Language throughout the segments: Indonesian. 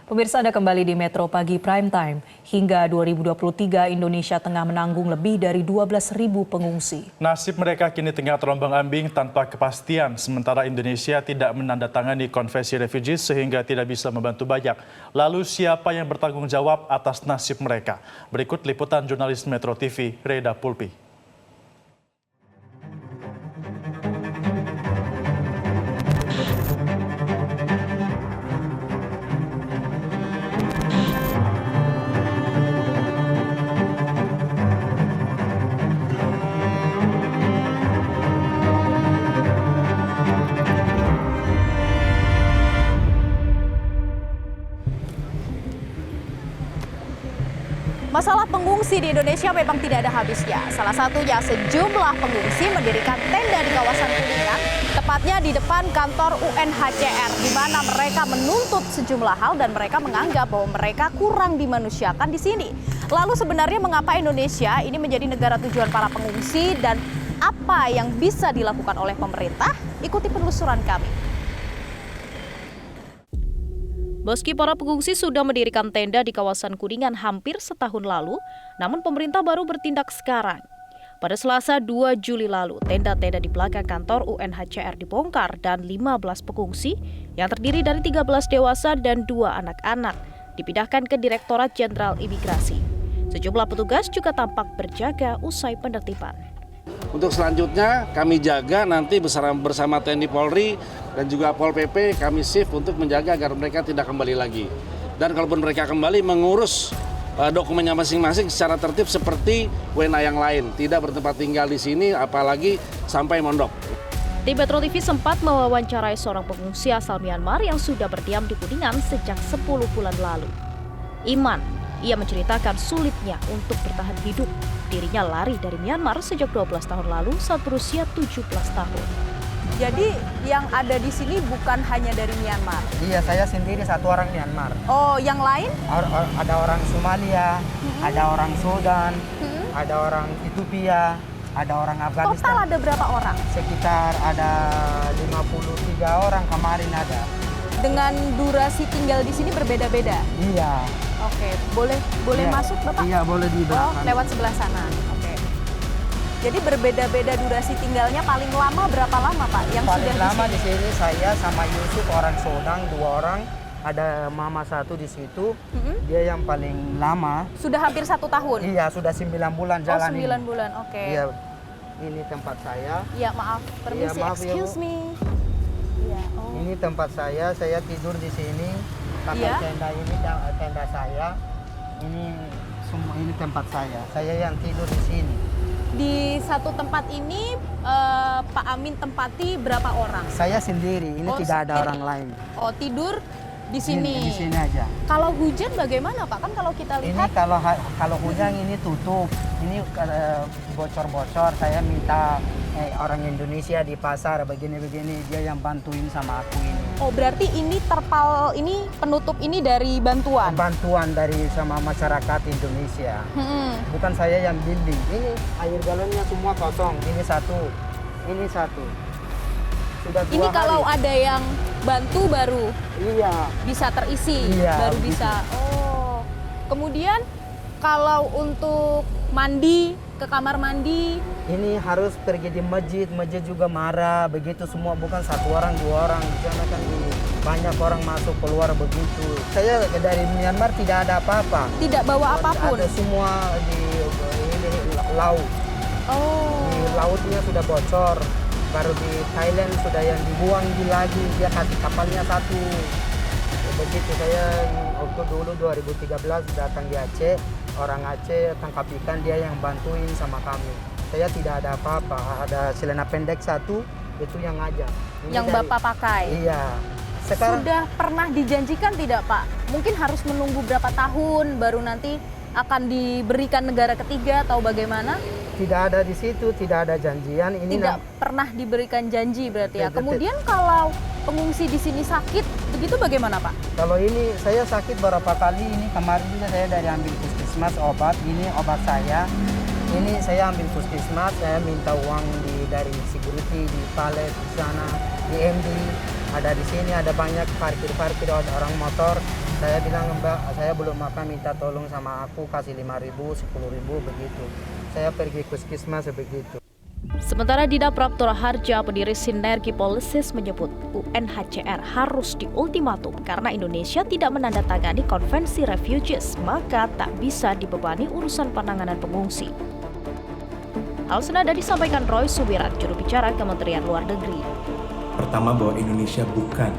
Pemirsa, Anda kembali di Metro Pagi Prime Time. Hingga 2023, Indonesia tengah menanggung lebih dari 12.000 pengungsi. Nasib mereka kini tengah terombang-ambing tanpa kepastian, sementara Indonesia tidak menandatangani konvensi refugees sehingga tidak bisa membantu banyak. Lalu siapa yang bertanggung jawab atas nasib mereka? Berikut liputan jurnalis Metro TV, Reda Pulpi. Masalah pengungsi di Indonesia memang tidak ada habisnya. Salah satunya sejumlah pengungsi mendirikan tenda di kawasan Kuningan, tepatnya di depan kantor UNHCR, di mana mereka menuntut sejumlah hal dan mereka menganggap bahwa mereka kurang dimanusiakan di sini. Lalu sebenarnya mengapa Indonesia ini menjadi negara tujuan para pengungsi dan apa yang bisa dilakukan oleh pemerintah? Ikuti penelusuran kami. Meski para pengungsi sudah mendirikan tenda di kawasan Kuningan hampir setahun lalu, namun pemerintah baru bertindak sekarang. Pada Selasa 2 Juli lalu, tenda-tenda di belakang kantor UNHCR dibongkar dan 15 pengungsi yang terdiri dari 13 dewasa dan 2 anak-anak dipindahkan ke Direktorat Jenderal Imigrasi. Sejumlah petugas juga tampak berjaga usai penertiban. Untuk selanjutnya kami jaga nanti bersama TNI Polri dan juga Pol PP kami shift untuk menjaga agar mereka tidak kembali lagi. Dan kalaupun mereka kembali mengurus dokumennya masing-masing secara tertib seperti WNA yang lain. Tidak bertempat tinggal di sini apalagi sampai mondok. Tim Metro TV sempat mewawancarai seorang pengungsi asal Myanmar yang sudah berdiam di Kuningan sejak 10 bulan lalu. Iman, ia menceritakan sulitnya untuk bertahan hidup. Dirinya lari dari Myanmar sejak 12 tahun lalu saat berusia 17 tahun. Jadi yang ada di sini bukan hanya dari Myanmar? Iya, saya sendiri satu orang Myanmar. Oh, yang lain? Ada orang Somalia, ada orang Sudan, ada orang Ethiopia, ada orang Afghanistan. Total ada berapa orang? Sekitar ada 53 orang kemarin ada. Dengan durasi tinggal di sini berbeda-beda? Iya. Oke, boleh iya. Masuk Bapak? Iya, boleh di belakang. Oh, lewat sebelah sana. Oke. Jadi berbeda-beda durasi tinggalnya, paling lama berapa lama Pak? Yang paling sudah lama di sini saya sama Yusuf orang Sudan, 2 orang. Ada mama satu di situ. Dia yang paling lama. Sudah hampir 1 tahun? Iya, sudah 9 bulan jalan ini. Oh, 9 bulan, oke. Iya, ini tempat saya. Iya, maaf. Permisi, iya, maaf, excuse me. Iya, oh. Ini tempat saya tidur di sini. Pakai tenda ini tenda saya. Ini semua ini tempat saya yang tidur di sini. Di satu tempat ini Pak Amin tempati berapa orang? Saya sendiri, ini tidak ada orang lain. Oh, tidur di sini? Di sini aja. Kalau hujan bagaimana Pak? Kan kalau kita lihat... Ini kalau hujan ini tutup, ini bocor-bocor. Saya minta orang Indonesia di pasar begini-begini, dia yang bantuin sama aku ini. Oh, berarti ini terpal, ini penutup ini dari bantuan? Bantuan dari sama masyarakat Indonesia. Bukan saya yang building. Ini air galonnya semua kosong. Ini satu. Sudah 2 ini hari. Kalau ada yang bantu baru bisa terisi, baru bisa. Oh, kemudian kalau untuk mandi, ke kamar mandi, ini harus pergi di masjid juga marah, begitu semua, bukan 1 orang 2 orang. Di sana kan banyak orang masuk keluar begitu. Saya dari Myanmar tidak ada apa-apa. Tidak bawa apapun? Ada semua di laut. Oh. Di lautnya sudah bocor. Baru di Thailand sudah yang dibuang lagi, dia kasih kapalnya 1. Begitu saya waktu dulu 2013 datang di Aceh, orang Aceh tangkap ikan, dia yang bantuin sama kami. Saya tidak ada apa-apa, ada celana pendek 1, itu yang ngajak. Yang Bapak pakai? Iya. Sekarang sudah pernah dijanjikan tidak Pak? Mungkin harus menunggu berapa tahun baru nanti akan diberikan negara ketiga atau bagaimana? Tidak ada di situ, tidak ada janjian. Ini tidak pernah diberikan janji berarti ya. Kemudian kalau pengungsi di sini sakit, begitu bagaimana Pak? Kalau ini saya sakit beberapa kali, ini kemarin juga saya dari ambil puskesmas obat, ini obat saya. Ini saya ambil puskesmas, saya minta uang dari security di palet di sana, di MD. Ada di sini, ada banyak parkir-parkir, ada orang motor. Saya bilang, Mbak, saya belum makan, minta tolong sama aku, kasih 5.000, 10.000 begitu. Saya pergi ke puskesmas begitu. Sementara Dina Praptora Harja, pendiri Sinergi Policies, menyebut UNHCR harus diultimatum karena Indonesia tidak menandatangani konvensi refugees, maka tak bisa dibebani urusan penanganan pengungsi. Hal senada disampaikan Roy Subirat, juru bicara Kementerian Luar Negeri. Pertama, bahwa Indonesia bukan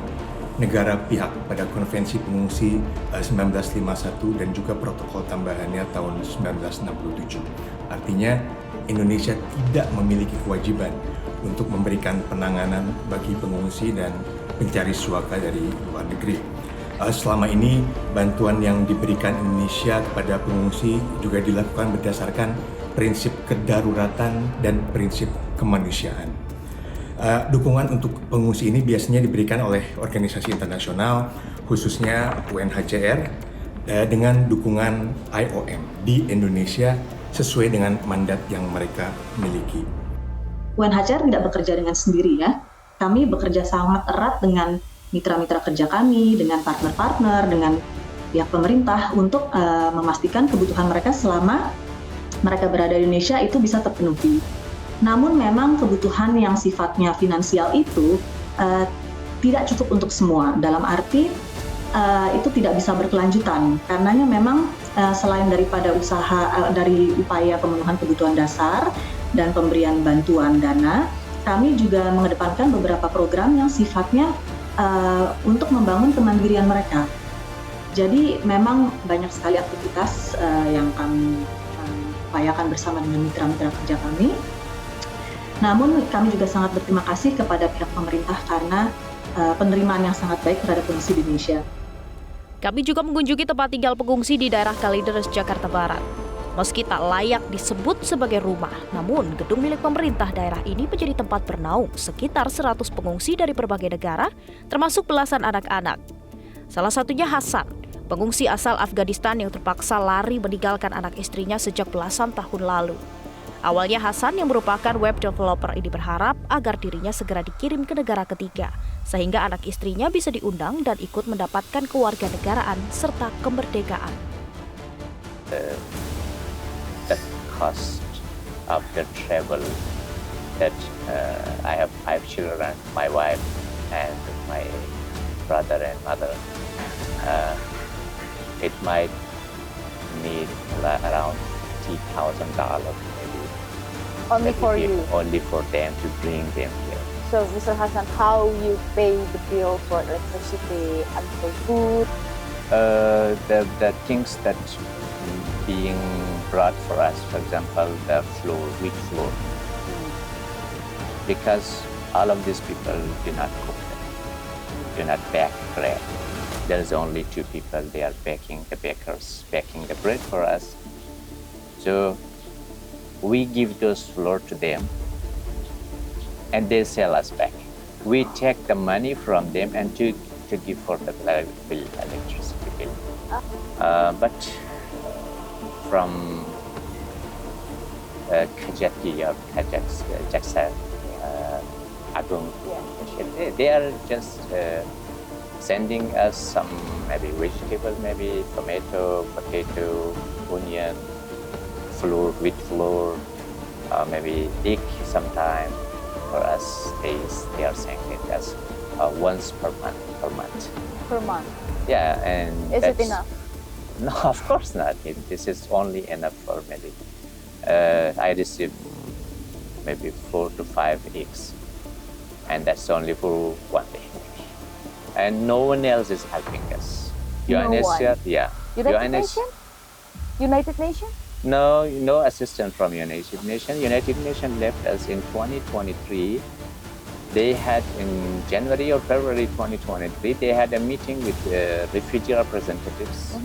negara pihak pada Konvensi Pengungsi 1951 dan juga protokol tambahannya tahun 1967. Artinya, Indonesia tidak memiliki kewajiban untuk memberikan penanganan bagi pengungsi dan pencari suaka dari luar negeri. Selama ini, bantuan yang diberikan Indonesia kepada pengungsi juga dilakukan berdasarkan prinsip kedaruratan dan prinsip kemanusiaan. Dukungan untuk pengungsi ini biasanya diberikan oleh organisasi internasional, khususnya UNHCR, dengan dukungan IOM di Indonesia sesuai dengan mandat yang mereka miliki. UNHCR tidak bekerja dengan sendiri ya. Kami bekerja sangat erat dengan mitra-mitra kerja kami, dengan partner-partner, dengan pihak pemerintah untuk memastikan kebutuhan mereka selama mereka berada di Indonesia itu bisa terpenuhi. Namun memang kebutuhan yang sifatnya finansial itu tidak cukup untuk semua. Dalam arti itu tidak bisa berkelanjutan, karenanya memang selain daripada dari upaya pemenuhan kebutuhan dasar dan pemberian bantuan dana, kami juga mengedepankan beberapa program yang sifatnya untuk membangun kemandirian mereka. Jadi memang banyak sekali aktivitas yang kami upayakan bersama dengan mitra-mitra kerja kami. Namun kami juga sangat berterima kasih kepada pihak pemerintah karena penerimaan yang sangat baik terhadap pengungsi di Indonesia. Kami juga mengunjungi tempat tinggal pengungsi di daerah Kalideres, Jakarta Barat. Meski tak layak disebut sebagai rumah, namun gedung milik pemerintah daerah ini menjadi tempat bernaung sekitar 100 pengungsi dari berbagai negara, termasuk belasan anak-anak. Salah satunya Hasan, pengungsi asal Afghanistan yang terpaksa lari meninggalkan anak istrinya sejak belasan tahun lalu. Awalnya Hasan yang merupakan web developer ini berharap agar dirinya segera dikirim ke negara ketiga, sehingga anak istrinya bisa diundang dan ikut mendapatkan kewarganegaraan serta kemerdekaan. The cost of the travel that I have 5 children, my wife and my brother and mother. It might need around $50,000 maybe. Only for you? Only for them to bring them here. So, Mr. Hassan, how you pay the bill for electricity and for food? The things that being brought for us, for example, the floor, wheat floor, because all of these people do not cook them, do not bake bread. There's only 2 people, they are baking, the bakers, baking the bread for us. So we give those flour to them and they sell us back. We take the money from them and to give for the electricity bill. But from Kajati or Jaksa, Agung, they are just sending us some maybe vegetable, maybe tomato, potato, onion, flour, wheat flour, maybe egg sometime. For us, they are sending us once per month. Per month? Yeah, and is it enough? No, of course not. This is only enough for maybe. I receive maybe 4 to 5 eggs, and that's only for 1 day. And no one else is helping us. No one? Yeah. United Nations? United Nations? No assistance from United Nations. United Nations left us in 2023. They had in January or February 2023, they had a meeting with refugee representatives.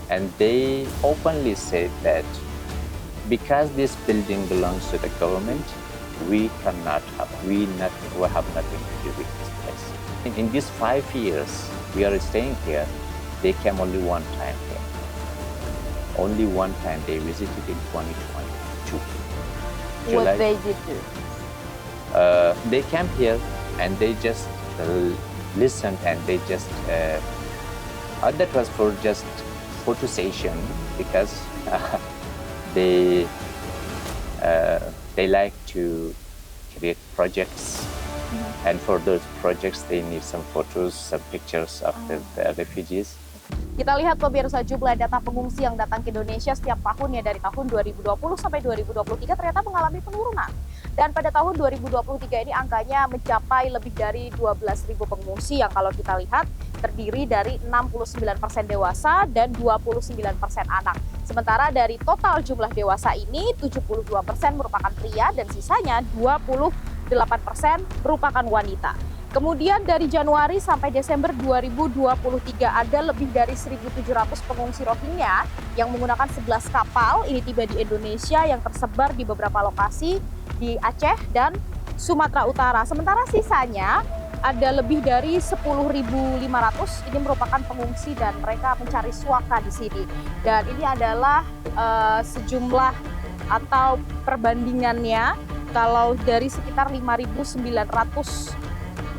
And they openly said that because this building belongs to the government, we have nothing to do with this place. In these 5 years we are staying here, they came only one time here. Only one time they visited in 2022. What they did do? They came here and they just listened and they just That was for just photo session because they like to create projects, and for those projects they need some photos, some pictures of the refugees. Kita lihat pemirsa, jumlah data pengungsi yang datang ke Indonesia setiap tahunnya dari tahun 2020 sampai 2023 ternyata mengalami penurunan. Dan pada tahun 2023 ini angkanya mencapai lebih dari 12.000 pengungsi yang kalau kita lihat terdiri dari 69% dewasa dan 29% anak. Sementara dari total jumlah dewasa ini 72% merupakan pria dan sisanya 28% merupakan wanita. Kemudian dari Januari sampai Desember 2023 ada lebih dari 1.700 pengungsi Rohingya yang menggunakan 11 kapal ini tiba di Indonesia yang tersebar di beberapa lokasi di Aceh dan Sumatera Utara. Sementara sisanya ada lebih dari 10.500 ini merupakan pengungsi dan mereka mencari suaka di sini. Dan ini adalah sejumlah atau perbandingannya kalau dari sekitar 5.900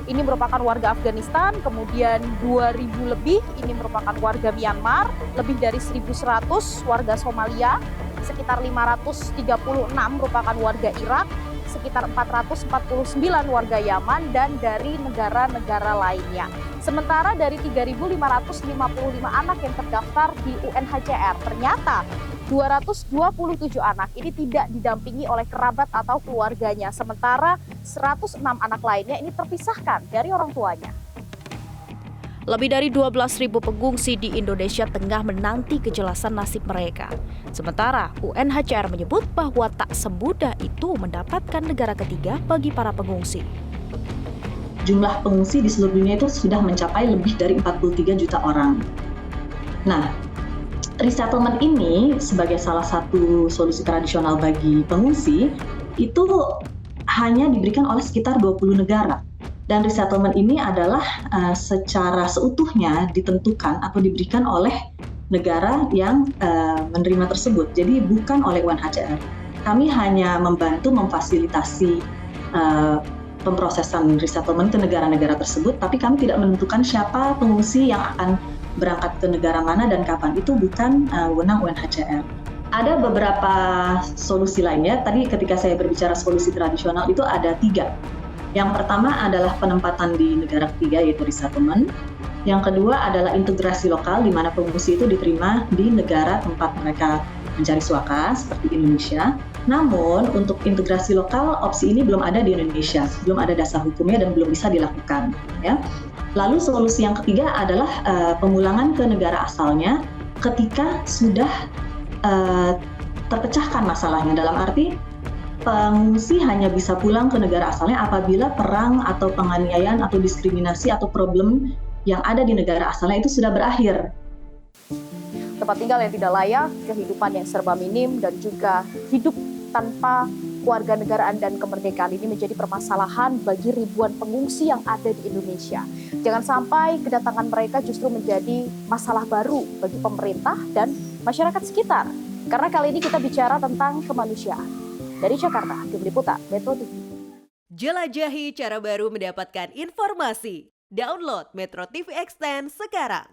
ini merupakan warga Afghanistan, kemudian 2.000 lebih ini merupakan warga Myanmar, lebih dari 1.100 warga Somalia, sekitar 536 merupakan warga Irak, sekitar 449 warga Yaman, dan dari negara-negara lainnya. Sementara dari 3.555 anak yang terdaftar di UNHCR, ternyata 227 anak ini tidak didampingi oleh kerabat atau keluarganya, sementara 106 anak lainnya ini terpisahkan dari orang tuanya. Lebih dari 12.000 pengungsi di Indonesia tengah menanti kejelasan nasib mereka. Sementara UNHCR menyebut bahwa tak semudah itu mendapatkan negara ketiga bagi para pengungsi. Jumlah pengungsi di seluruh dunia itu sudah mencapai lebih dari 43 juta orang. Nah, resettlement ini sebagai salah satu solusi tradisional bagi pengungsi itu hanya diberikan oleh sekitar 20 negara. Dan resettlement ini adalah secara seutuhnya ditentukan atau diberikan oleh negara yang menerima tersebut. Jadi bukan oleh UNHCR. Kami hanya membantu memfasilitasi pemrosesan resettlement ke negara-negara tersebut, tapi kami tidak menentukan siapa pengungsi yang akan berangkat ke negara mana dan kapan. Itu bukan wewenang UNHCR. Ada beberapa solusi lainnya. Tadi ketika saya berbicara solusi tradisional itu ada 3. Yang pertama adalah penempatan di negara ketiga, yaitu resettlement. Yang kedua adalah integrasi lokal, di mana pengungsi itu diterima di negara tempat mereka mencari suaka, seperti Indonesia. Namun, untuk integrasi lokal, opsi ini belum ada di Indonesia, belum ada dasar hukumnya dan belum bisa dilakukan. Ya. Lalu solusi yang ketiga adalah pemulangan ke negara asalnya ketika sudah terpecahkan masalahnya. Dalam arti, pengungsi hanya bisa pulang ke negara asalnya apabila perang atau penganiayaan atau diskriminasi atau problem yang ada di negara asalnya itu sudah berakhir. Tempat tinggal yang tidak layak, kehidupan yang serba minim, dan juga hidup tanpa kewarganegaraan dan kemerdekaan ini menjadi permasalahan bagi ribuan pengungsi yang ada di Indonesia. Jangan sampai kedatangan mereka justru menjadi masalah baru bagi pemerintah dan masyarakat sekitar. Karena kali ini kita bicara tentang kemanusiaan. Dari Jakarta, Tim Liputan Metro TV. Jelajahi cara baru mendapatkan informasi. Download Metro TV Extend sekarang.